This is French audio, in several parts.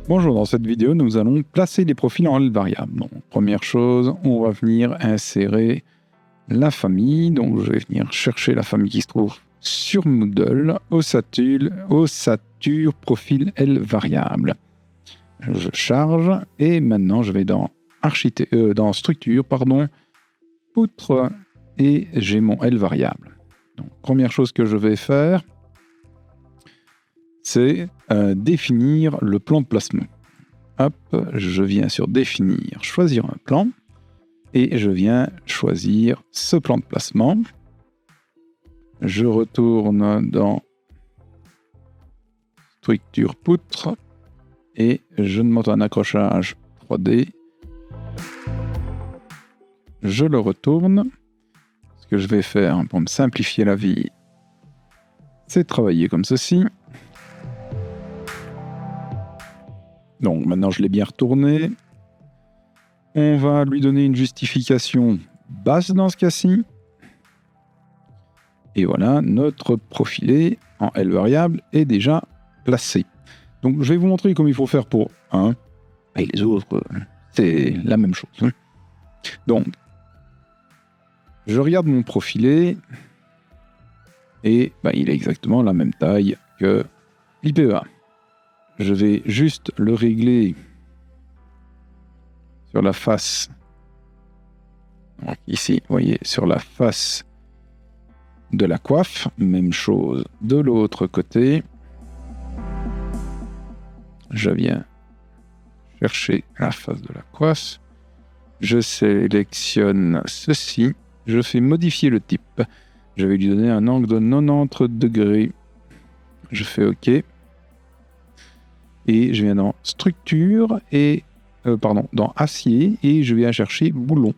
Bonjour, dans cette vidéo, nous allons placer les profils en L variable. Donc, première chose, on va venir insérer la famille. Donc, je vais venir chercher la famille qui se trouve sur Moodle, ossature, profil L variable. Je charge et maintenant, je vais dans structure, poutre et j'ai mon L variable. Donc, première chose que je vais faire, c'est définir le plan de placement. Hop, je viens sur définir, choisir un plan, et je viens choisir ce plan de placement. Je retourne dans structure poutre, et je demande un accrochage 3D. Je le retourne. Ce que je vais faire pour me simplifier la vie, c'est travailler comme ceci. Donc maintenant je l'ai bien retourné. On va lui donner une justification basse dans ce cas-ci. Et voilà, notre profilé en L variable est déjà placé. Donc je vais vous montrer comment il faut faire pour un. Et les autres, c'est la même chose. Donc, je regarde mon profilé. Et il est exactement la même taille que l'IPEA. Je vais juste le régler sur la face. Donc ici, vous voyez, sur la face de la coiffe. Même chose de l'autre côté. Je viens chercher la face de la coiffe. Je sélectionne ceci. Je fais modifier le type. Je vais lui donner un angle de 90 degrés. Je fais OK. Et je viens dans structure et dans acier et je viens chercher boulon.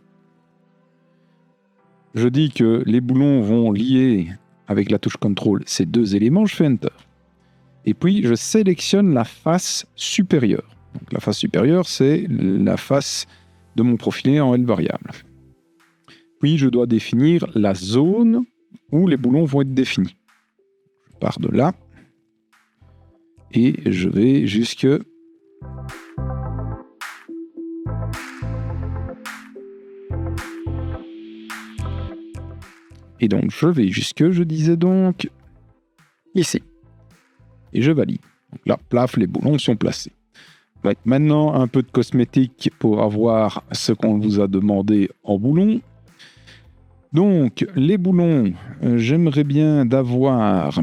Je dis que les boulons vont lier avec la touche CTRL ces deux éléments, je fais Enter. Et puis je sélectionne la face supérieure. Donc la face supérieure, c'est la face de mon profilé en L variable. Puis je dois définir la zone où les boulons vont être définis. Je pars de là. Et je vais jusque... Et donc, je vais jusque, je disais donc, ici. Et je valide. Donc là, plaf, les boulons sont placés. Maintenant, un peu de cosmétique pour avoir ce qu'on vous a demandé en boulons. Donc, les boulons, j'aimerais bien d'avoir...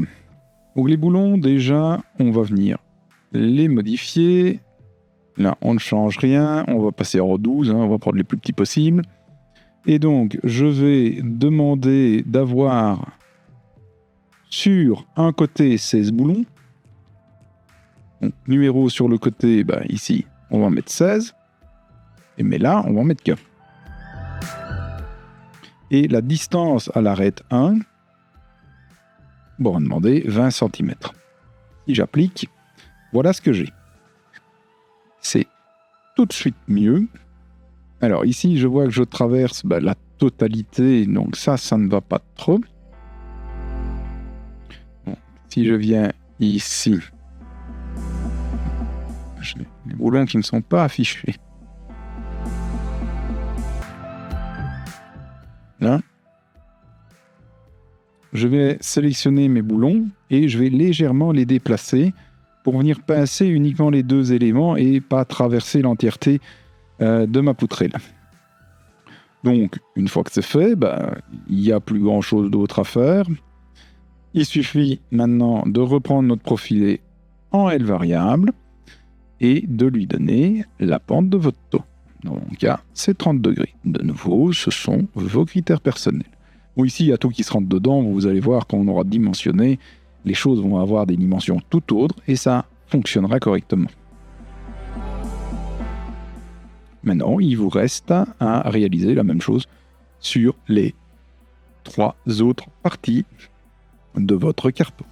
Donc les boulons, déjà, on va venir les modifier. Là, on ne change rien. On va passer en 12, on va prendre les plus petits possibles. Et donc, je vais demander d'avoir sur un côté 16 boulons. Donc, numéro sur le côté, ici, on va mettre 16. Mais là, on va en mettre qu'un. Et la distance à l'arête 1, on va demander 20 cm. Si j'applique, voilà ce que j'ai. C'est tout de suite mieux. Alors ici, je vois que je traverse la totalité, donc ça ne va pas trop. Bon, si je viens ici, j'ai les boulons qui ne sont pas affichés. Là. Je vais sélectionner mes boulons et je vais légèrement les déplacer pour venir pincer uniquement les deux éléments et pas traverser l'entièreté de ma poutrelle. Donc, une fois que c'est fait, il n'y a plus grand chose d'autre à faire. Il suffit maintenant de reprendre notre profilé en L variable et de lui donner la pente de votre taux. Dans mon cas, c'est 30 degrés. De nouveau, ce sont vos critères personnels. Bon, ici, il y a tout qui se rentre dedans. Vous allez voir, quand on aura dimensionné, les choses vont avoir des dimensions tout autres et ça fonctionnera correctement. Maintenant, il vous reste à réaliser la même chose sur les 3 autres parties de votre carpeau.